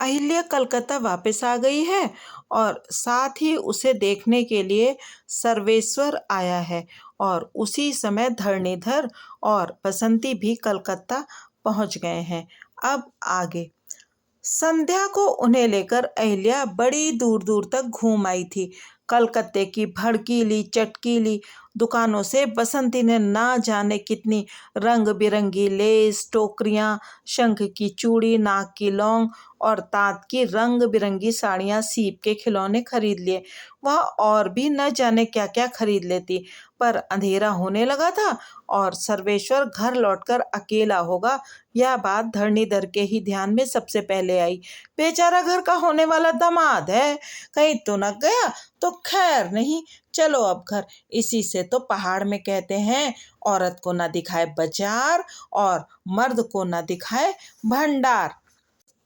अहिल्या कलकत्ता वापस आ गई है और साथ ही उसे देखने के लिए सर्वेश्वर आया है। और उसी समय धरणीधर और बसंती भी कलकत्ता पहुंच गए हैं। अब आगे। संध्या को उन्हें लेकर अहिल्या बड़ी दूर दूर तक घूम आई थी। कलकत्ते की भड़कीली चटकीली दुकानों से बसंती ने ना जाने कितनी रंग बिरंगी लेस, टोकरियां, शंख की चूड़ी, नाक की लौंग और तात की रंग बिरंगी साड़ियां, सीप के खिलौने खरीद लिए। वह और भी न जाने क्या क्या खरीद लेती, पर अंधेरा होने लगा था और सर्वेश्वर घर लौटकर अकेला होगा, यह बात धरणीधर के ही ध्यान में सबसे पहले आई। बेचारा घर का होने वाला दामाद है, कहीं तो न गया तो खैर नहीं। चलो अब घर। इसी से तो पहाड़ में कहते हैं, औरत को ना दिखाए बाजार और मर्द को ना दिखाए भंडार।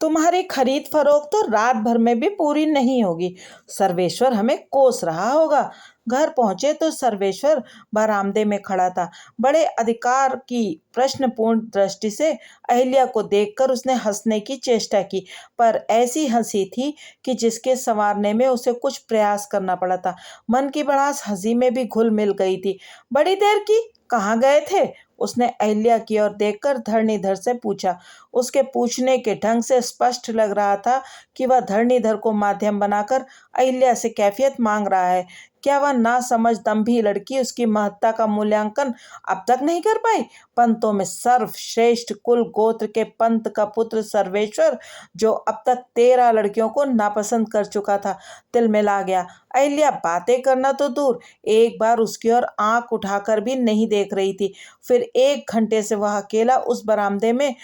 तुम्हारी खरीद फरोख्त तो रात भर में भी पूरी नहीं होगी। सर्वेश्वर हमें कोस रहा होगा। घर पहुंचे तो सर्वेश्वर बरामदे में खड़ा था। बड़े अधिकार की प्रश्नपूर्ण दृष्टि से अहिल्या को देखकर उसने हंसने की चेष्टा की, पर ऐसी हंसी थी कि जिसके संवारने में उसे कुछ प्रयास करना पड़ा था। मन की भड़ास हंसी में भी घुल मिल गई थी। बड़ी देर की कहाँ गए थे? उसने अहिल्या की ओर देखकर धरणीधर से पूछा। उसके पूछने के ढंग से स्पष्ट लग रहा था कि वह धरणीधर को माध्यम बनाकर अहिल्या से कैफियत मांग रहा है। क्या वह नासमझ दंभी लड़की उसकी महत्ता का मूल्यांकन अब तक नहीं कर पाई? पंतों में सर्वश्रेष्ठ कुल गोत्र के पंत का पुत्र सर्वेश्वर, जो अब तक 13 लड़कियों को नापसंद कर चुका था, तिलमिला गया। अहिल्या बातें करना तो दूर, एक बार उसकी ओर आंख उठाकर भी नहीं देख रही थी। फिर 1 घंटे से वह अकेला उस बरामदे में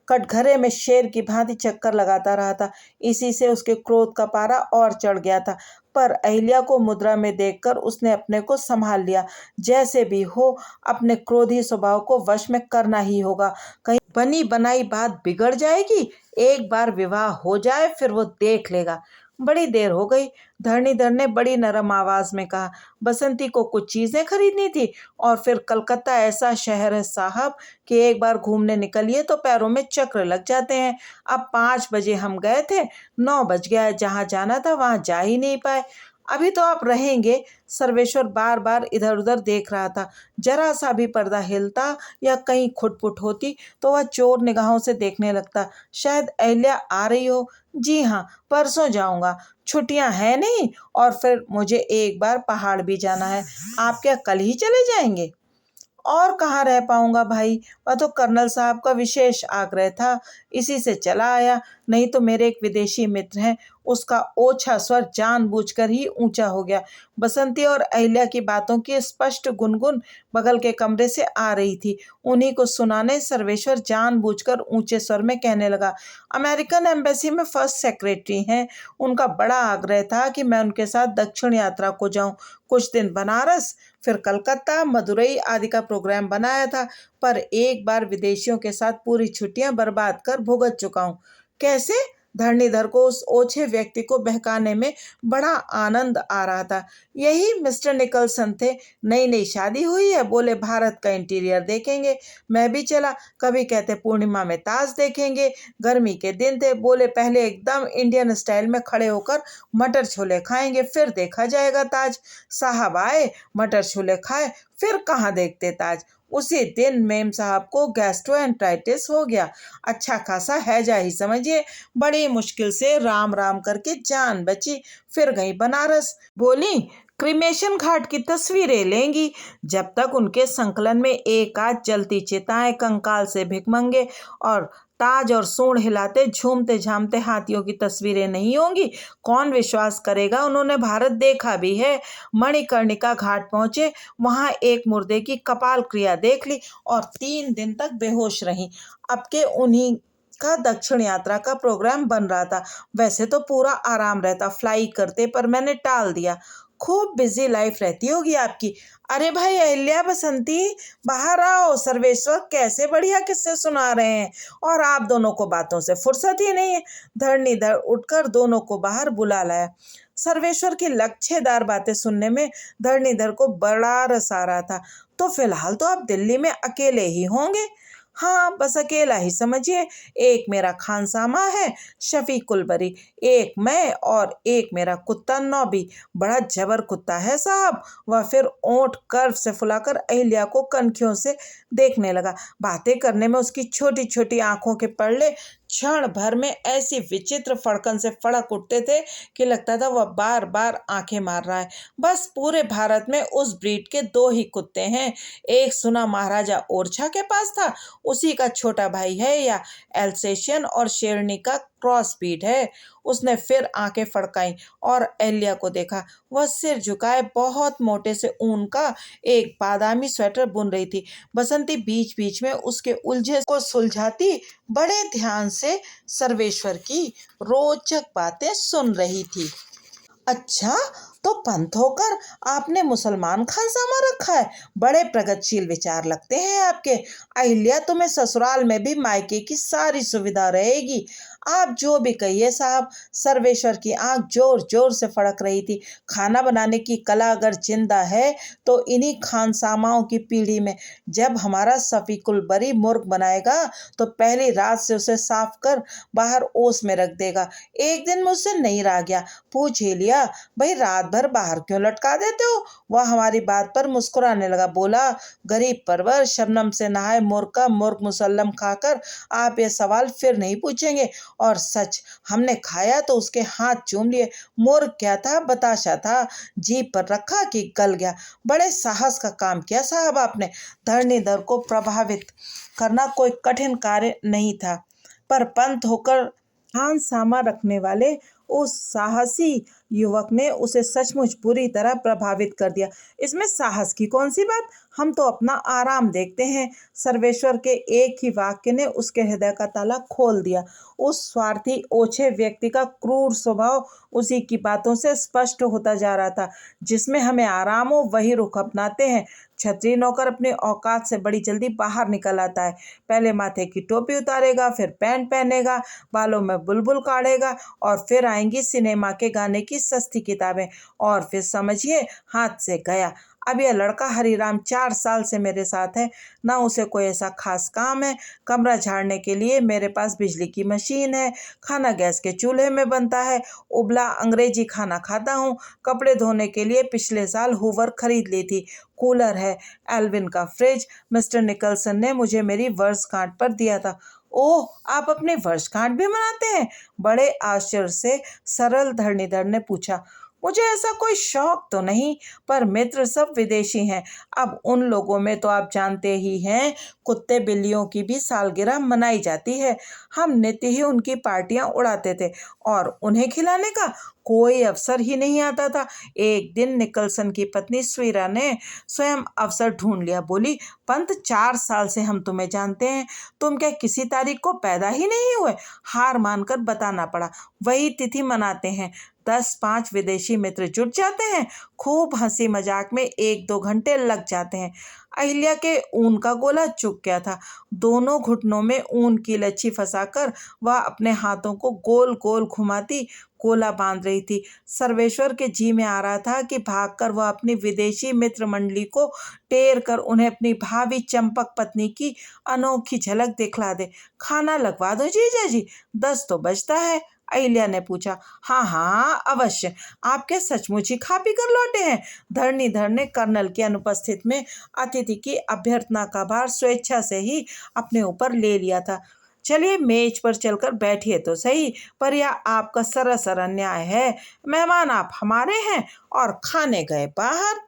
कटघरे में शेर की भांति चक्कर लगाता रहा था। इसी से उसके क्रोध का पारा और चढ़ गया था, पर अहिल्या को मुद्रा में देखकर उसने अपने को संभाल लिया। जैसे भी हो, अपने क्रोधी स्वभाव को वश में करना ही होगा। कहीं बनी बनाई बात बिगड़ जाएगी। एक बार विवाह हो जाए फिर वो देख लेगा। बड़ी देर हो गई। धरणीधर ने बड़ी नरम आवाज में कहा, बसंती को कुछ चीजें खरीदनी थी और फिर कलकत्ता ऐसा शहर है साहब कि एक बार घूमने निकलिए तो पैरों में चक्र लग जाते हैं। अब 5 बजे हम गए थे, 9 बज गया है। जहाँ जाना था वहाँ जा ही नहीं पाए। अभी तो आप रहेंगे? सर्वेश्वर बार बार इधर उधर देख रहा था। जरा सा भी पर्दा हिलता या कहीं खुटपुट होती तो वह चोर निगाहों से देखने लगता। शायद अहिल्या आ रही हो। जी हाँ, परसों जाऊंगा, छुट्टियां हैं नहीं, और फिर मुझे एक बार पहाड़ भी जाना है। आप क्या कल ही चले जाएंगे? और कहाँ रह पाऊंगा भाई, वह तो कर्नल साहब का विशेष आग्रह था, इसी से चला आया। नहीं तो मेरे एक विदेशी मित्र हैं। उसका ओछा स्वर जानबूझकर ही ऊंचा हो गया। बसंती और अहिल्या की बातों की स्पष्ट गुनगुन बगल के कमरे से आ रही थी। उन्हीं को सुनाने सर्वेश्वर जानबूझकर ऊंचे स्वर में कहने लगा, अमेरिकन एम्बेसी में फर्स्ट सेक्रेटरी हैं। उनका बड़ा आग्रह था कि मैं उनके साथ दक्षिण यात्रा को जाऊं। कुछ दिन बनारस, फिर कलकत्ता, मदुरई आदि का प्रोग्राम बनाया था, पर एक बार विदेशियों के साथ पूरी छुट्टियां बर्बाद कर भुगत चुका हूँ। कैसे? धरणीधर को उस ओछे व्यक्ति को बहकाने में बड़ा आनंद आ रहा था। यही मिस्टर निकलसन थे। नई नई शादी हुई है, बोले भारत का इंटीरियर देखेंगे। मैं भी चला। कभी कहते पूर्णिमा में ताज देखेंगे। गर्मी के दिन थे, बोले पहले एकदम इंडियन स्टाइल में खड़े होकर मटर छोले खाएंगे, फिर देखा जाएगा ताज। साहब आए, मटर छोले खाए, फिर कहाँ देखते ताज। उसी दिन मेम साहब को गैस्ट्रोएंटराइटिस हो गया। अच्छा खासा हैजा ही समझिए। बड़ी मुश्किल से राम राम करके जान बची। फिर गई बनारस। बोली क्रिमेशन घाट की तस्वीरें लेंगी। जब तक उनके संकलन में एक आध जलती चिताएं, कंकाल से भिकमंगे और ताज और सूंड हिलाते झूमते झामते हाथियों की तस्वीरें नहीं होंगी, कौन विश्वास करेगा? उन्होंने भारत देखा भी है। मणिकर्णिका घाट पहुंचे, वहां एक मुर्दे की कपाल क्रिया देख ली और 3 दिन तक बेहोश रही। अब के उन्हीं का दक्षिण यात्रा का प्रोग्राम बन रहा था। वैसे तो पूरा आराम रहता, फ्लाई करते, पर मैंने टाल दिया। खूब बिजी लाइफ रहती होगी आपकी। अरे भाई अहिल्या, बसंती, बाहर आओ। सर्वेश्वर कैसे बढ़िया किस्से सुना रहे हैं और आप दोनों को बातों से फुर्सत ही नहीं है। धरणीधर उठकर दोनों को बाहर बुला लाया। सर्वेश्वर की लच्छेदार बातें सुनने में धरणीधर को बड़ा रस आ रहा था। तो फिलहाल तो आप दिल्ली में अकेले ही होंगे? हाँ, बस अकेला ही समझिए। एक मेरा खानसामा है, शफीकुल बरी, एक मैं और एक मेरा कुत्ता नौबी। बड़ा जबर कुत्ता है साहब। वह फिर ओंठ कर्व से फुलाकर अहिल्या को कनखियों से देखने लगा। बातें करने में उसकी छोटी छोटी आंखों के पल्ले क्षण भर में ऐसी विचित्र फड़कन से फड़क उठते थे कि लगता था वह बार बार आंखें मार रहा है। बस पूरे भारत में उस ब्रीड के दो ही कुत्ते हैं। एक सुना महाराजा ओरछा के पास था, उसी का छोटा भाई है, या एल्सेशियन और शेरनी का क्रॉस ब्रीड है। उसने फिर आंखें फड़काई और अहल्या को देखा। वह सिर झुकाए बहुत मोटे से ऊन का एक बादामी स्वेटर बुन रही थी। बसंती बीच बीच में उसके उलझे को सुलझाती बड़े ध्यान से सर्वेश्वर की रोचक बातें सुन रही थी। अच्छा, तो पंथ होकर आपने मुसलमान खानसामा रखा है। बड़े प्रगतिशील विचार लगते हैं आपके। अहिल्या, तुम्हें ससुराल में भी मायके की सारी सुविधा रहेगी। आप जो भी कहिए साहब। सर्वेश्वर की आंख जोर जोर से फड़क रही थी। खाना बनाने की कला अगर जिंदा है तो इन्हीं खानसामाओं की पीढ़ी में। जब हमारा सफीकुल बरी मुर्ग बनाएगा तो पहली रात से उसे साफ कर बाहर ओस में रख देगा। एक दिन मुझसे नहीं रहा गया, पूछ ही लिया, भाई रात भर बाहर क्यों लटका देते हो? वह हमारी बात पर मुस्कुराने लगा, बोला, गरीब परवर, शबनम से नहाए मुर्ग का मुर्ग मुसल्लम खाकर आप ये सवाल फिर नहीं पूछेंगे। और सच, हमने खाया तो उसके हाथ चूम लिए। मुर्ग क्या था? बताशा था। जीभ पर रखा कि गल गया। बड़े साहस का काम किया साहब आपने। धरणीधर को प्रभावित करना कोई कठिन कार्य नहीं था, पर पंत होकर खानसामा रखने वाले उस साहसी युवक ने उसे सचमुच बुरी तरह प्रभावित कर दिया। इसमें साहस की कौन सी बात? हम तो अपना आराम देखते हैं। सर्वेश्वर के एक ही वाक्य ने उसके हृदय का ताला खोल दिया। उस स्वार्थी ओछे व्यक्ति का क्रूर स्वभाव उसी की बातों से स्पष्ट होता जा रहा था। जिसमें हमें आराम हो वही रुख अपनाते हैं। छतरी नौकर अपने औकात से बड़ी जल्दी बाहर निकल आता है। पहले माथे की टोपी उतारेगा, फिर पैंट पहनेगा, बालों में बुलबुल काढ़ेगा, और फिर आएंगी सिनेमा के गाने की सस्ती किताबें, और फिर समझिए हाथ से गया। अब यह लड़का हरिराम 4 साल से मेरे साथ है। ना उसे कोई ऐसा खास काम है। कमरा झाड़ने के लिए मेरे पास बिजली की मशीन है। खाना गैस के चूल्हे में बनता है। उबला अंग्रेजी खाना खाता हूँ। कपड़े धोने के लिए पिछले साल हूवर खरीद ली थी। कूलर है। एल्विन का फ्रिज मिस्टर निकलसन ने मुझे मेरी वर्षगांठ पर दिया था। ओह, आप अपनी वर्षगांठ भी मनाते हैं? बड़े आश्चर्य से सरल धरणीधर ने पूछा। मुझे ऐसा कोई शौक तो नहीं, पर मित्र सब विदेशी हैं। अब उन लोगों में तो आप जानते ही हैं, कुत्ते बिल्लियों की भी सालगिरह मनाई जाती है। हम नित्य ही उनकी पार्टियां उड़ाते थे, और उन्हें खिलाने का कोई अवसर ही नहीं आता था। एक दिन निकलसन की पत्नी स्वीरा ने स्वयं अवसर ढूंढ लिया। बोली, पंत, 4 साल से हम तुम्हें जानते हैं। तुम क्या किसी तारीख को पैदा ही नहीं हुए? हार मानकर बताना पड़ा। वही तिथि मनाते हैं। 10-5 विदेशी मित्र जुट जाते हैं। खूब हंसी मजाक में 1-2 घंटे लग जाते हैं। अहिल्या के ऊन का गोला चुक गया था। दोनों घुटनों में ऊन की लच्छी फंसाकर वह अपने हाथों को गोल गोल घुमाती गोला बांध रही थी। सर्वेश्वर के जी में आ रहा था कि भागकर वह अपनी विदेशी मित्र मंडली को टेर कर उन्हें अपनी भावी चंपक पत्नी की अनोखी झलक दिखला दे। खाना लगवा दो जीजा जी, 10 तो बजता है। अहिल्या ने पूछा। हाँ हाँ, अवश्य। आप क्या सचमुच ही खा पी कर लौटे हैं? धरणीधर ने कर्नल की अनुपस्थिति में अतिथि की अभ्यर्थना का भार स्वेच्छा से ही अपने ऊपर ले लिया था। चलिए, मेज पर चलकर बैठिए तो सही। पर यह आपका सरासर अन्याय है। मेहमान आप हमारे हैं और खाने गए बाहर।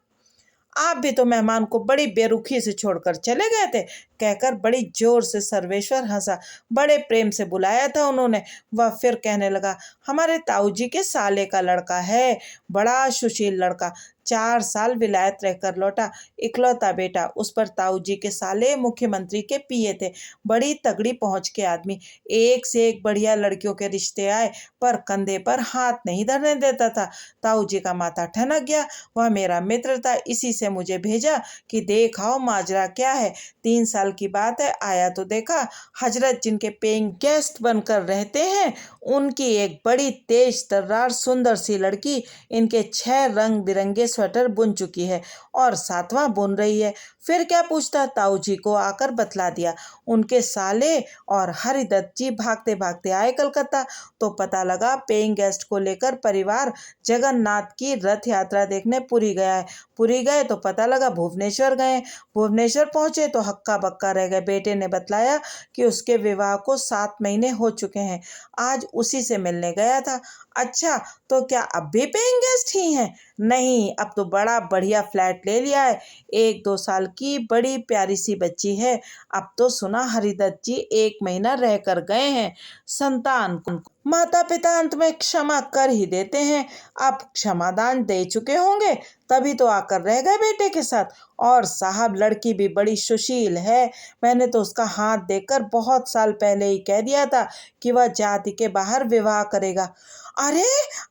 आप भी तो मेहमान को बड़ी बेरुखी से छोड़कर चले गए थे, कहकर बड़ी जोर से सर्वेश्वर हंसा। बड़े प्रेम से बुलाया था उन्होंने। वह फिर कहने लगा, हमारे ताऊ जी के साले का लड़का है। बड़ा सुशील लड़का, 4 साल विलायत रहकर लौटा। इकलौता बेटा। उस पर ताऊ जी के साले मुख्यमंत्री के पीए थे। बड़ी तगड़ी पहुंच के आदमी। एक से एक बढ़िया लड़कियों के रिश्ते आए, पर कंधे पर हाथ नहीं धरने देता था। ताऊ जी का माथा ठनक गया। वह मेरा मित्र था, इसी से मुझे भेजा कि देख आओ माजरा क्या है। 3 साल की बात है, आया तो देखा, हजरत जिनके पेइंग गेस्ट बनकर रहते हैं, उनकी एक बड़ी तेज तर्रार सुंदर सी लड़की इनके 6 रंग बिरंगे स्वेटर बुन चुकी है और 7वां बुन रही है। फिर क्या पूछता, ताऊ जी को आकर बतला दिया। उनके साले और हरिदत्त जी भागते भागते आए कलकत्ता। तो पता लगा पेइंग गेस्ट को लेकर परिवार जगन्नाथ की रथ यात्रा देखने पुरी गया है। पुरी गए तो पता लगा भुवनेश्वर गए। भुवनेश्वर पहुंचे तो हक्का बक्का रह गए। बेटे ने बतलाया कि उसके विवाह को 7 महीने हो चुके हैं। आज उसी से मिलने गया था। अच्छा, तो क्या अब भी पेइंग गेस्ट ही हैं? नहीं, अब तो बड़ा बढ़िया फ्लैट ले लिया है। 1-2 साल की बड़ी प्यारी सी बच्ची है। अब तो सुना हरिदत्त जी 1 महीना रह कर गए हैं। संतान को माता पिता अंत में क्षमा कर ही देते हैं। अब क्षमादान दे चुके होंगे, तभी तो आकर रह गए बेटे के साथ। और साहब, लड़की भी बड़ी सुशील है। मैंने तो उसका हाथ देखकर बहुत साल पहले ही कह दिया था कि वह जाति के बाहर विवाह करेगा। अरे,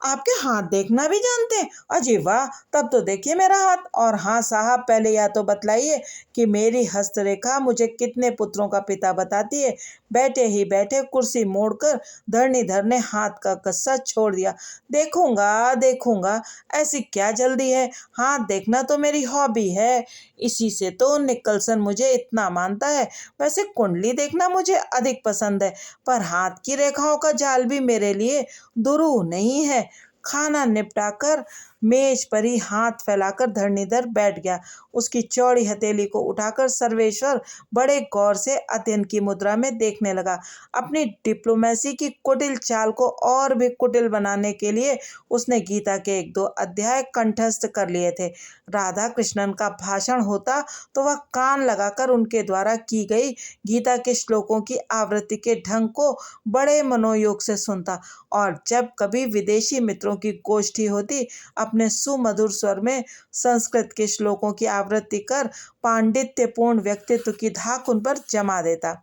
आपके हाथ देखना भी जानते हैं? अजी वाह, तब तो देखिए मेरा हाथ। और हाँ साहब, पहले या तो बतलाइए कि मेरी हस्तरेखा मुझे कितने पुत्रों का पिता बताती है। बैठे ही बैठे कुर्सी मोड़कर धरणीधर ने हाथ का कस्सा छोड़ दिया। देखूंगा देखूंगा, ऐसी क्या जल्दी है? हाथ देखना तो मेरी हॉबी है। इसी से तो निकलसन मुझे इतना मानता है। वैसे कुंडली देखना मुझे अधिक पसंद है, पर हाथ की रेखाओं का जाल भी मेरे लिए दुरूह नहीं है। खाना निपटाकर मेज पर ही हाथ फैलाकर धरणीधर बैठ गया। उसकी चौड़ी हथेली को उठाकर सर्वेश्वर बड़े गौर से अध्ययन की मुद्रा में देखने लगा। अपनी डिप्लोमेसी की कुटिल चाल को और भी कुटिल बनाने के लिए उसने गीता के 1-2 अध्याय कंठस्थ कर लिए थे। राधा कृष्णन का भाषण होता तो वह कान लगाकर उनके द्वारा की गई गीता के श्लोकों की आवृत्ति के ढंग को बड़े मनोयोग से सुनता। और जब कभी विदेशी मित्रों की गोष्ठी होती, अपने सुमधुर स्वर में संस्कृत के श्लोकों की आवृत्ति कर पांडित्यपूर्ण व्यक्तित्व की धाक उन पर जमा देता।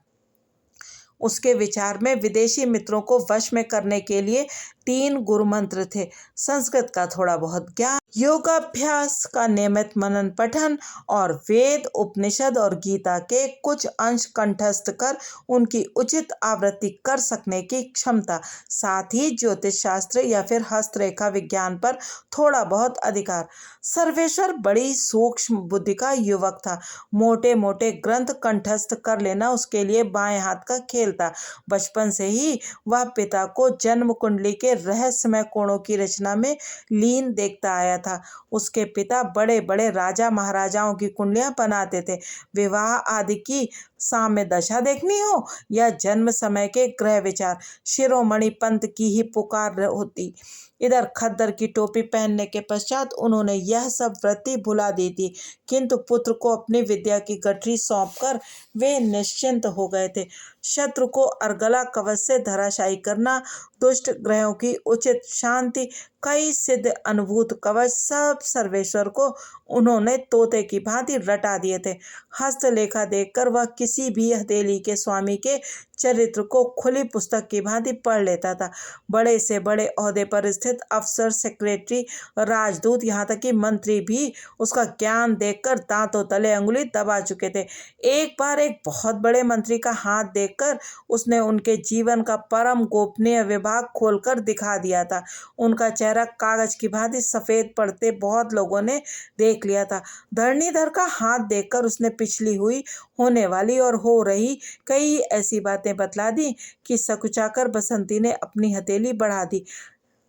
उसके विचार में विदेशी मित्रों को वश में करने के लिए 3 गुरु मंत्र थे। संस्कृत का थोड़ा बहुत ज्ञान, योगाभ्यास का नियमित मनन पठन और वेद, उपनिषद और गीता के कुछ अंश कंठस्थ कर उनकी उचित आवृत्ति कर सकने की क्षमता, साथ ही ज्योतिष शास्त्र या फिर हस्तरेखा विज्ञान पर थोड़ा बहुत अधिकार। सर्वेश्वर बड़ी सूक्ष्म बुद्धि का युवक था। मोटे मोटे ग्रंथ कंठस्थ कर लेना उसके लिए बाएं हाथ का खेल था। बचपन से ही वह पिता को जन्म कुंडली के रहस्यमय कोणों की रचना में लीन देखता आया था। उसके पिता बड़े बड़े राजा महाराजाओं की कुंडलियां बनाते थे। विवाह आदि की साम्य दशा देखनी हो या जन्म समय के ग्रह विचार, शिरोमणि पंत की ही पुकार होती। इधर खद्दर की टोपी पहनने के पश्चात उन्होंने यह सब वृत्ति भुला दी थी, किंतु पुत्र को अपनी विद्या की गठरी सौंपकर वे निश्चिंत हो गए थे। शत्रु को अर्गला कवच से धराशायी करना, दुष्ट ग्रहों की उचित शांति, कई सिद्ध अनुभूत कवच, सब सर्वेश्वर को उन्होंने तोते की भांति रटा दिए थे। हस्तलेखा देखकर वह किसी भी हथेली के स्वामी के चरित्र को खुली पुस्तक की भांति पढ़ लेता था। बड़े से बड़े ओहदे पर स्थित अफसर, सेक्रेटरी, राजदूत, यहाँ तक कि मंत्री भी उसका ज्ञान देखकर दांतों तले अंगुली दबा चुके थे। एक बार एक बहुत बड़े मंत्री का हाथ देखकर उसने उनके जीवन का परम गोपनीय विभाग खोलकर दिखा दिया था। उनका चेहरा कागज की भांति सफेद पड़ते बहुत लोगों ने देख लिया था। धरणीधर का हाथ देखकर उसने पिछली हुई, होने वाली और हो रही कई ऐसी बातें बतला दी कि सकुचाकर बसंती ने अपनी हथेली बढ़ा दी।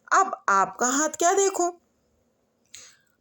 अब आपका हाथ क्या देखूं?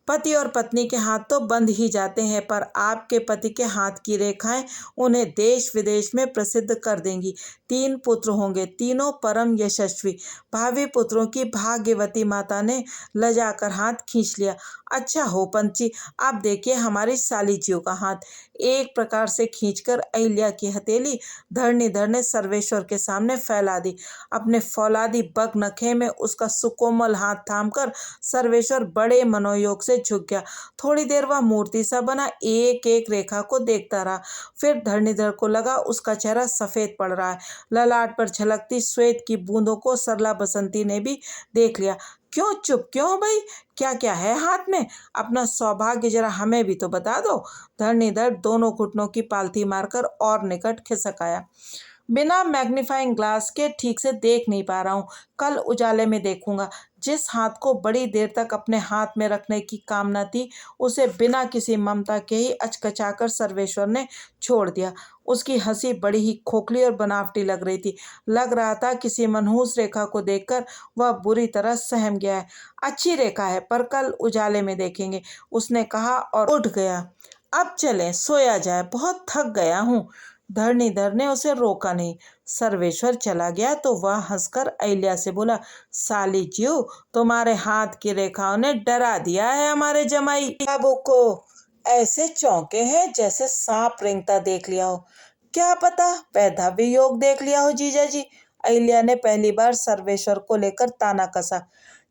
पति और पत्नी के हाथ तो बंद ही जाते हैं, पर आपके पति के हाथ की रेखाएं उन्हें देश विदेश में प्रसिद्ध कर देंगी। 3 पुत्र होंगे, तीनों परम यशस्वी। भावी पुत्रों की भाग्यवती माता ने लजाकर हाथ खींच लिया। अच्छा हो पंत जी, आप देखिए हमारी साली जीव का हाथ। एक प्रकार से खींचकर अहिल्या की हथेली धरणीधर ने सर्वेश्वर के सामने फैला दी। अपने फौलादी बग नखे में उसका सुकोमल हाथ थामकर सर्वेश्वर बड़े मनोयोग से झुक गया। थोड़ी देर वह मूर्ति सा बना एक एक रेखा को देखता रहा। फिर धरणीधर को लगा उसका चेहरा सफेद पड़ रहा है। ललाट पर झलकती श्वेत की बूंदों को सरला बसंती ने भी देख लिया। क्यों चुप क्यों भाई? क्या क्या है हाथ में? अपना सौभाग्य जरा हमें भी तो बता दो। धरणीधर दोनों घुटनों की पालथी मारकर और निकट खिसक आया। बिना मैग्नीफाइंग ग्लास के ठीक से देख नहीं पा रहा हूँ। कल उजाले में देखूंगा। जिस हाथ को बड़ी देर तक अपने हाथ में रखने की कामना थी, उसे बिना किसी ममता के ही अचकचाकर सर्वेश्वर ने छोड़ दिया। उसकी हंसी बड़ी ही खोखली और बनावटी लग रही थी। लग रहा था किसी मनहूस रेखा को देखकर वह बुरी तरह सहम गया है। अच्छी रेखा है, पर कल उजाले में देखेंगे, उसने कहा और उठ गया। अब चलें, सोया जाए, बहुत थक गया हूँ। धरणीधर ने उसे रोका नहीं। सर्वेश्वर चला गया तो वह हंसकर अहिल्या से बोला, साली जीव, तुम्हारे हाथ की रेखाओं ने डरा दिया है हमारे जमाई बाबू को। ऐसे चौंके हैं जैसे सांप रेंगता देख लिया हो। क्या पता वैधव्य योग देख लिया हो जीजा जी। अहिल्या ने पहली बार सर्वेश्वर को लेकर ताना कसा।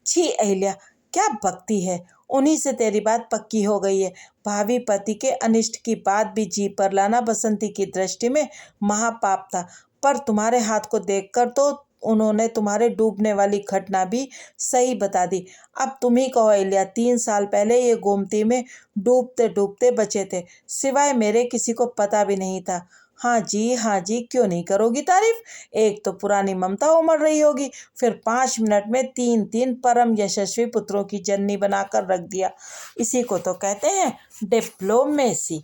छी अहिल्या, क्या बकती है। उन्हीं से तेरी बात पक्की हो गई है। भावी पति के अनिष्ट की बात भी जी पर लाना बसंती की दृष्टि में महापाप था, पर तुम्हारे हाथ को देखकर तो उन्होंने तुम्हारे डूबने वाली घटना भी सही बता दी। अब तुम ही कहो अहिल्या, 3 साल पहले ये गोमती में डूबते डूबते बचे थे, सिवाय मेरे किसी को पता भी नहीं था। हाँ जी, हाँ जी, क्यों नहीं करोगी तारीफ। एक तो पुरानी ममता उमड़ रही होगी, फिर 5 मिनट में 3 3 परम यशस्वी पुत्रों की जननी बनाकर रख दिया। इसी को तो कहते हैं डिप्लोमेसी।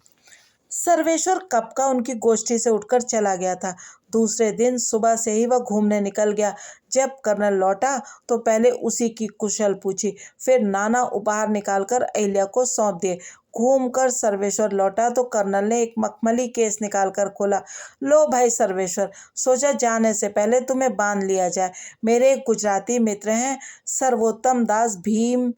सर्वेश्वर कब का उनकी गोष्ठी से उठकर चला गया था। दूसरे दिन सुबह से ही वह घूमने निकल गया। जब कर्नल लौटा तो पहले उसी की कुशल पूछी, फिर नाना उपहार निकालकर अहिल्या को सौंप दिए। घूमकर सर्वेश्वर लौटा तो कर्नल ने एक मखमली केस निकालकर खोला। लो भाई सर्वेश्वर, सोचा जाने से पहले तुम्हें बांध लिया जाए। मेरे एक गुजराती मित्र हैं, सर्वोत्तम दास भीम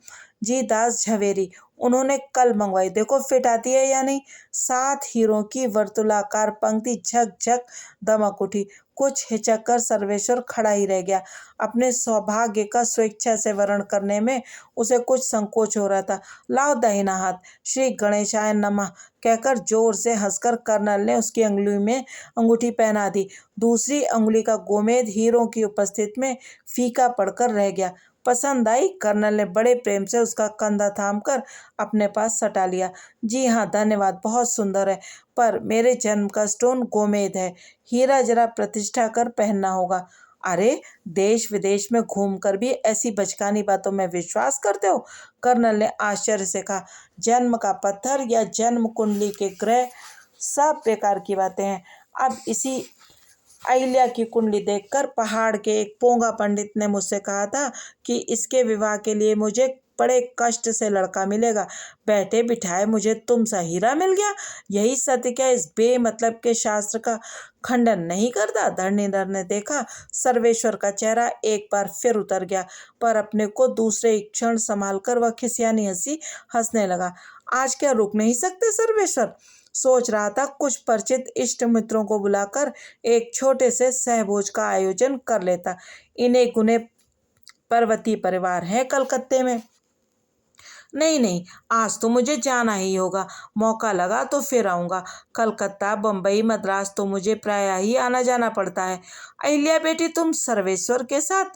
जी दास झवेरी, उन्होंने कल मंगवाई। देखो फिट आती है या नहीं। 7 हीरों की वर्तुलाकार पंक्ति झक झक दमक उठी। कुछ हिचक कर सर्वेश्वर खड़ा ही रह गया। अपने सौभाग्य का स्वेच्छा से वर्ण करने में उसे कुछ संकोच हो रहा था। लाओ दाहिना हाथ, श्री गणेशाय नमः कहकर जोर से हंसकर कर्नल ने उसकी अंगुली में अंगूठी पहना दी। दूसरी अंगुली का गोमेद हीरों की उपस्थिति में फीका पड़कर रह गया। पसंद आई। कर्नल ने बड़े प्रेम से उसका कंधा थामकर अपने पास सटा लिया। जी हाँ, धन्यवाद, बहुत सुंदर है, पर मेरे जन्म का स्टोन गोमेद है। हीरा जरा प्रतिष्ठा कर पहनना होगा। अरे, देश विदेश में घूमकर भी ऐसी बचकानी बातों में विश्वास करते हो। कर्नल ने आश्चर्य से कहा, जन्म का पत्थर या जन्म कुंडली के ग्रह, सब बेकार की बातें हैं। अब इसी अहिल्या की कुंडली देखकर पहाड़ के एक पोंगा पंडित ने मुझसे कहा था कि इसके विवाह के लिए मुझे बड़े कष्ट से लड़का मिलेगा। बैठे बिठाए मुझे तुम सा हीरा मिल गया। यही सत्य क्या इस बेमतलब के शास्त्र का खंडन नहीं करता। धरणीधर ने देखा सर्वेश्वर का चेहरा एक बार फिर उतर गया, पर अपने को दूसरे क्षण संभाल कर वह खिसियानी हंसी हंसने लगा। आज क्या रुक नहीं सकते सर्वेश्वर। सोच रहा था कुछ परिचित इष्ट मित्रों को बुलाकर एक छोटे से सहभोज का आयोजन कर लेता। इन्हें गुने पर्वतीय परिवार है कलकत्ते में। नहीं नहीं, आज तो मुझे जाना ही होगा। मौका लगा तो फिर आऊँगा। कलकत्ता, बम्बई, मद्रास तो मुझे प्रायः ही आना जाना पड़ता है। अहिल्या बेटी, तुम सर्वेश्वर के साथ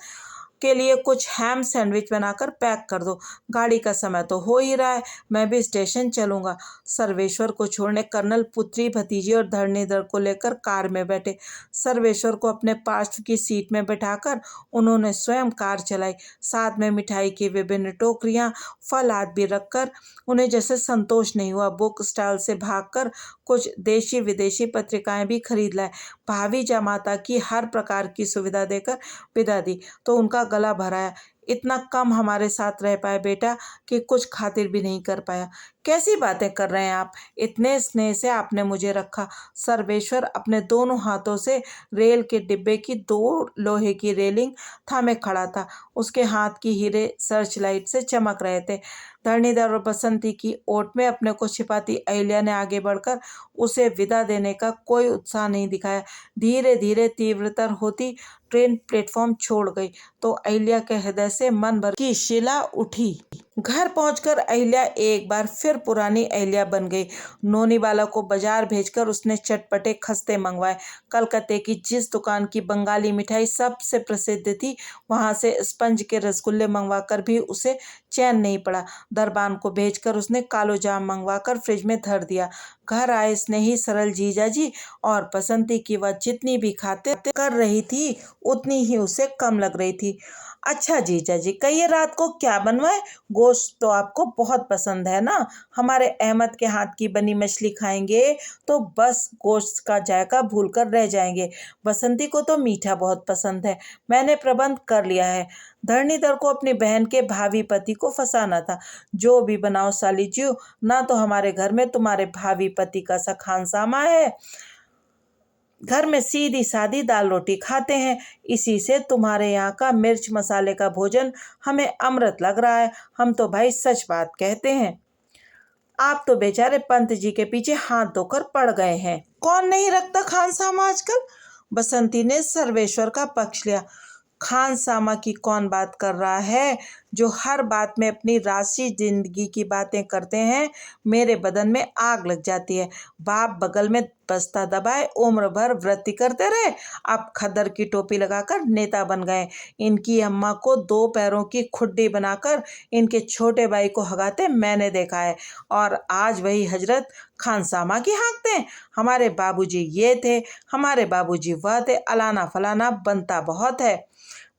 के लिए कुछ हैम सैंडविच बनाकर पैक कर दो। गाड़ी का समय तो हो ही रहा है, मैं भी स्टेशन चलूँगा। सर्वेश्वर को छोड़ने कर्नल पुत्री, भतीजी और धरणीधर को लेकर कार में बैठे। सर्वेश्वर को अपने पार्श्व की सीट में बैठाकर उन्होंने स्वयं कार चलाई। साथ में मिठाई की विभिन्न टोकरियाँ, फल आदि भी रखकर उन्हें जैसे संतोष नहीं हुआ, बुक स्टॉल से भागकर कुछ देशी विदेशी पत्रिकाएं भी खरीद लाए। भावी जमाता की हर प्रकार की सुविधा देकर विदा दी तो उनका गला भराया। इतना कम हमारे साथ रह पाए बेटा कि कुछ खातिर भी नहीं कर पाया। कैसी बातें कर रहे हैं आप। इतने स्नेह से आपने मुझे रखा। सर्वेश्वर अपने दोनों हाथों से रेल के डिब्बे की 2 लोहे की रेलिंग थामे खड़ा था। उसके हाथ की हीरे सर्च लाइट से चमक रहे थे। धरणीधर और बसंती की ओट में अपने को छिपाती अहिल्या ने आगे बढ़कर उसे विदा देने का कोई उत्साह नहीं दिखाया। धीरे धीरे तीव्रतर होती ट्रेन प्लेटफॉर्म छोड़ गई तो अहिल्या के हृदय से मन भर की शिला उठी। घर पहुंचकर अहिल्या एक बार फिर पुरानी अहिल्या बन गई। नोनीवाला को बाजार भेजकर उसने चटपटे खस्ते मंगवाए। कलकत्ते की जिस दुकान की बंगाली मिठाई सबसे प्रसिद्ध थी, वहां से स्पंज के रसगुल्ले मंगवाकर भी उसे चैन नहीं पड़ा। दरबान को भेजकर उसने कालो जाम मंगवाकर फ्रिज में धर दिया। घर आए स्नेही सरल जीजाजी और बसंती की वह जितनी भी खाते कर रही थी, उतनी ही उसे कम लग रही थी। अच्छा जीजा जी, कहिए रात को क्या बनवाए? गोश्त तो आपको बहुत पसंद है ना? हमारे अहमद के हाथ की बनी मछली खाएंगे तो बस गोश्त का जायका भूलकर रह जाएंगे। बसंती को तो मीठा बहुत पसंद है। मैंने प्रबंध कर लिया है। धरणीधर को अपनी बहन के भावी पति को फंसाना था। जो भी बनाओ साली जी, ना तो हमारे घर में तुम्हारे भावी पति का सा खानसामा है, घर में सीधी सादी दाल रोटी खाते हैं। इसी से तुम्हारे यहाँ का मिर्च मसाले का भोजन हमें अमृत लग रहा है। हम तो भाई सच बात कहते हैं, आप तो बेचारे पंत जी के पीछे हाथ धोकर पड़ गए हैं। कौन नहीं रखता खानसामा आजकल? बसंती ने सर्वेश्वर का पक्ष लिया। खानसामा की कौन बात कर रहा है? जो हर बात में अपनी राशि जिंदगी की बातें करते हैं, मेरे बदन में आग लग जाती है। बाप बगल में बस्ता दबाए उम्र भर वृत्ति करते रहे, अब खद्दर की टोपी लगाकर नेता बन गए। इनकी अम्मा को दो पैरों की खुड्डी बनाकर इनके छोटे भाई को हगाते मैंने देखा है, और आज वही हजरत खानसामा की हाँकते हैं। हमारे बाबूजी ये थे, हमारे बाबूजी वह थे, अलाना फलाना बनता बहुत है।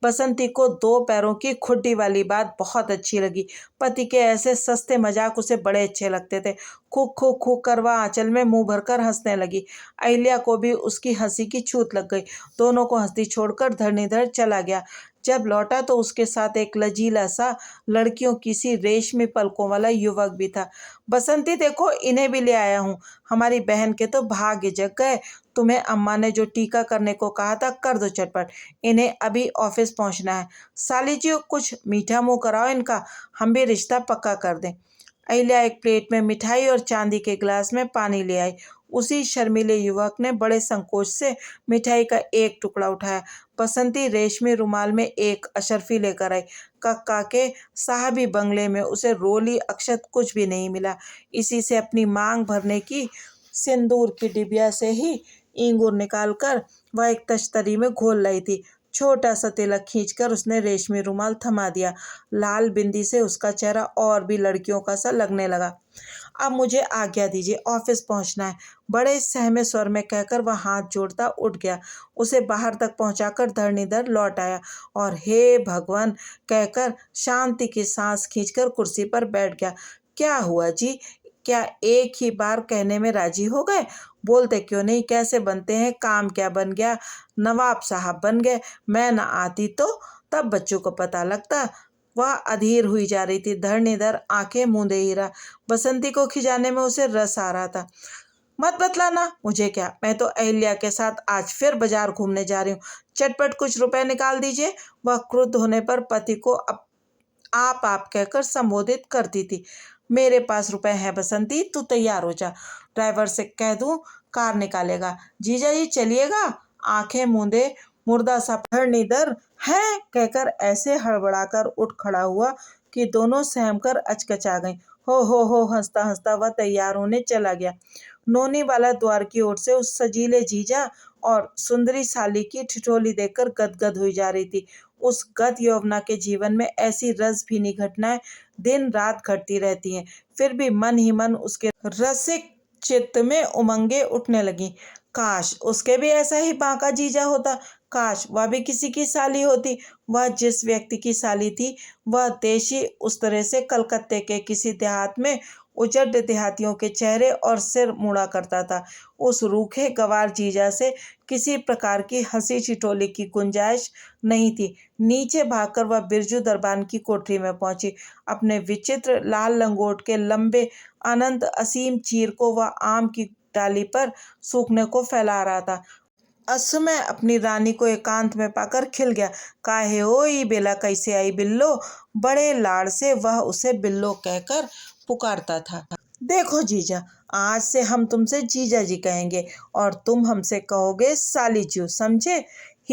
बसंती को दो पैरों की खुड्डी वाली बात बहुत अच्छी लगी। पति के ऐसे सस्ते मजाक उसे बड़े अच्छे लगते थे। खूक खूक खूक कर वह आंचल में मुंह भरकर हंसने लगी। अहिल्या को भी उसकी हंसी की छूत लग गई। दोनों को हंसती छोड़कर धरणीधर चला गया। जब लौटा तो उसके साथ एक लजीला सा, लड़कियों की सी रेशमी पलकों वाला युवक भी था। बसंती देखो, इन्हें भी ले आया हूँ। हमारी बहन के तो भाग्य जग गए। तुम्हें अम्मा ने जो टीका करने को कहा था, कर दो चटपट। इन्हें अभी ऑफिस पहुंचना है। साली जी, कुछ मीठा मुंह कराओ इनका, हम भी रिश्ता पक्का कर दें। अहिल्या एक प्लेट में मिठाई और चांदी के गिलास में पानी ले आई। उसी शर्मीले युवक ने बड़े संकोच से मिठाई का एक टुकड़ा उठाया। बसंती रेशमी रुमाल में एक अशर्फी लेकर आई। कक्का के साहबी बंगले में उसे रोली अक्षत कुछ भी नहीं मिला। इसी से अपनी मांग भरने की सिंदूर की डिबिया से ही इंगूर निकालकर वह एक तश्तरी में घोल लाई थी। छोटा सा तिलक खींचकर उसने रेशमी रुमाल थमा दिया। लाल बिंदी से उसका चेहरा और भी लड़कियों का सा लगने लगा। अब मुझे आज्ञा दीजिए, ऑफिस पहुंचना है, बड़े सहमे स्वर में कहकर वह हाथ जोड़ता उठ गया। उसे बाहर तक पहुंचाकर धरणीधर लौट आया और हे भगवान कहकर शांति की सांस खींचकर कुर्सी पर बैठ गया। क्या हुआ जी? क्या एक ही बार कहने में राजी हो गए? बोलते क्यों नहीं? कैसे बनते हैं? काम क्या बन गया? नवाब साहब बन गए। मैं न आती तो तब बच्चों को पता लगता। वह अधीर हुई जा रही थी। धरणीधर आंखें मूंदे ही रहा। बसंती को खिजाने में उसे रस आ रहा था। मत बतलाना, मुझे क्या, मैं तो अहिल्या के साथ आज फिर बाजार घूमने जा रही हूँ। चटपट कुछ रुपए निकाल दीजिए। वह क्रुद्ध होने पर पति को आप कहकर संबोधित करती थी। मेरे पास रुपए हैं बसंती, तू तैयार हो जा। ड्राइवर से कह दूं, कार निकालेगा। जीजा जी चलिएगा। आंखें मूंदे मुर्दा सा धरणीधर हैं कहकर ऐसे हड़बड़ाकर उठ खड़ा हुआ कि दोनों सहमकर अचकचा गईं। हो हंसता हंसता वह तैयार होने चला गया। नोनी वाला द्वार की ओर से उस सजीले जीजा और सुंदरी साली की ठिठोली देखकर गदगद हुई जा रही थी। उस गत यौवना के जीवन में ऐसी रस भीनी घटनाएं दिन रात घटती रहती हैं, फिर भी मन ही मन उसके रसिक चित्त में उमंगे उठने लगी। काश उसके भी ऐसा ही बांका जीजा होता। काश वह भी किसी की साली होती। वह जिस व्यक्ति की साली थी, वह देशी उस तरह से कलकत्ते के किसी देहात में उजड़ देहातियों के चेहरे और सिर मुड़ा करता था। उस रूखे गवार जीजा से किसी प्रकार की हंसी ठिठोली की गुंजाइश नहीं थी। नीचे भागकर वह बिरजू दरबान की कोठरी में पहुंची। अपने विचित्र लाल लंगोट के लंबे अनंत असीम चीर को वह आम की डाली पर सूखने को फैला रहा था। असमय अपनी रानी को एकांत में पाकर खिल गया। काहे ओई बेला कैसे आई बिल्लो? बड़े लाड़ से वह उसे बिल्लो कहकर पुकारता था। देखो जीजा, आज से हम तुमसे जीजा जी कहेंगे और तुम हमसे कहोगे साली जी, समझे?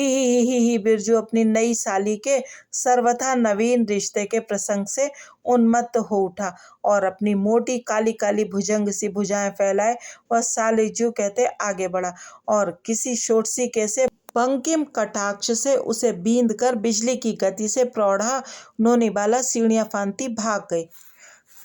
ही बिरजू अपनी नई साली के सर्वथा नवीन रिश्ते के प्रसंग से उन्मत्त हो उठा और अपनी मोटी काली काली भुजंग सी भुजाएं फैलाए वह साली जू कहते आगे बढ़ा और किसी शोटसी के से बंकिम कटाक्ष से उसे बींद कर बिजली की गति से प्रौढ़ा नोनी बाला सीढ़ियां फांदती भाग गई।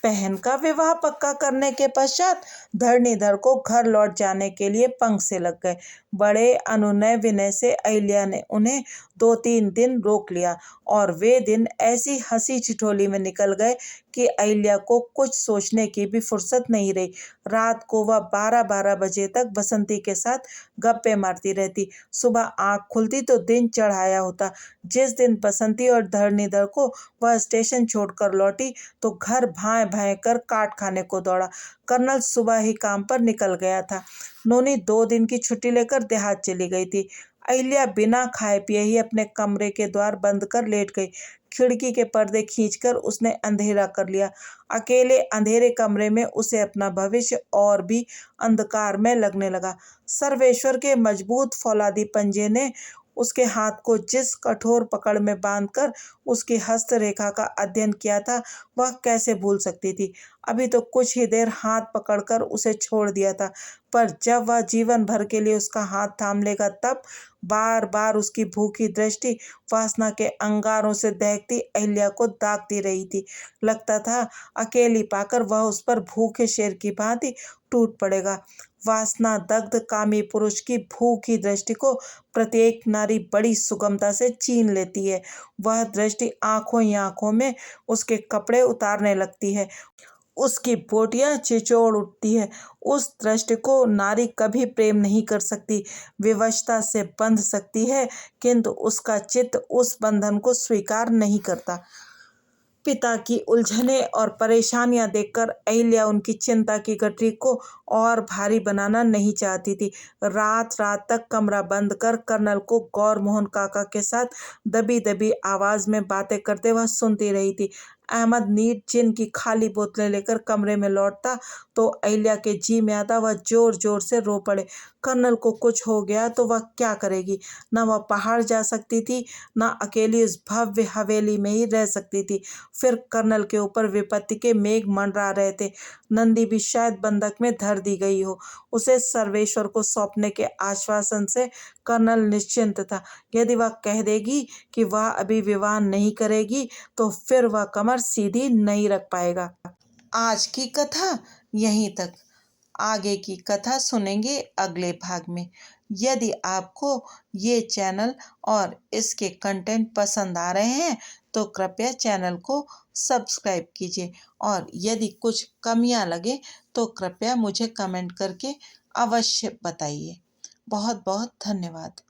बहन का विवाह पक्का करने के पश्चात धरणीधर को घर लौट जाने के लिए पंख से लग गए। बड़े अनुनय विनय से अहिल्या ने उन्हें 2-3 दिन रोक लिया और वे दिन ऐसी हंसी ठिठोली में निकल गए कि अहिल्या को कुछ सोचने की भी फुर्सत नहीं रही। रात को वह 12-12 बजे तक बसंती के साथ गप्पे मारती रहती। सुबह आंख खुलती तो दिन चढ़ाया होता। जिस दिन बसंती और धरणीधर को वह स्टेशन छोड़कर लौटी तो घर भाए भाए कर काट खाने को दौड़ा। कर्नल सुबह ही काम पर निकल गया था। नोनी 2 दिन की छुट्टी लेकर देहात चली गई थी। अहिल्या बिना खाए पिए ही अपने कमरे के द्वार बंद कर लेट गई। खिड़की के पर्दे खींचकर उसने अंधेरा कर लिया। अकेले अंधेरे कमरे में उसे अपना भविष्य और भी अंधकार में लगने लगा। सर्वेश्वर के मजबूत फौलादी पंजे ने उसके हाथ को जिस कठोर पकड़ में बांधकर उसकी हस्तरेखा का अध्ययन किया था वह कैसे भूल सकती थी। अभी तो कुछ ही देर हाथ पकड़कर उसे छोड़ दिया था, पर जब वह जीवन भर के लिए उसका हाथ थाम लेगा तब बार बार उसकी भूखी दृष्टि वासना के अंगारों से दहकती अहिल्या को दागती रही थी। लगता था अकेली पाकर वह उस पर भूखे शेर की भांति टूट पड़ेगा। वासना दग्ध कामी पुरुष की भूखी दृष्टि को प्रत्येक नारी बड़ी सुगमता से छीन लेती है। वह दृष्टि आंखों ही आंखों में उसके कपड़े उतारने लगती है। उसकी बोटियां चिचोड़ उठती है। उस दृष्टि को नारी कभी प्रेम नहीं कर सकती, विवशता से बंध सकती है, किंतु उसका चित्त उस बंधन को स्वीकार नहीं करता। पिता की उलझने और परेशानियां देखकर अहिल्या उनकी चिंता की गठरी को और भारी बनाना नहीं चाहती थी। रात रात तक कमरा बंद कर कर्नल को गौर मोहन काका के साथ दबी दबी आवाज में बातें करते वह सुनती रही थी। अहमद नीट जिन की खाली बोतलें लेकर कमरे में लौटता तो अहिल्या के जी में आता वह जोर जोर से रो पड़े। कर्नल को कुछ हो गया तो वह क्या करेगी? न वह पहाड़ जा सकती थी, न अकेली उस भव्य हवेली में ही रह सकती थी। फिर कर्नल के ऊपर विपत्ति के मेघ मंडरा रहे थे। नंदी भी शायद बंधक में धर दी गई हो। उसे सर्वेश्वर को सौंपने के आश्वासन से कर्नल निश्चिंत था। यदि वह कह देगी कि वह अभी विवाह नहीं करेगी तो फिर वह कमर सीधी नहीं रख पाएगा। आज की कथा यहीं तक। आगे की कथा सुनेंगे अगले भाग में। यदि आपको ये चैनल और इसके कंटेंट पसंद आ रहे हैं तो कृपया चैनल को सब्सक्राइब कीजिए और यदि कुछ कमियां लगे तो कृपया मुझे कमेंट करके अवश्य बताइए। बहुत बहुत धन्यवाद।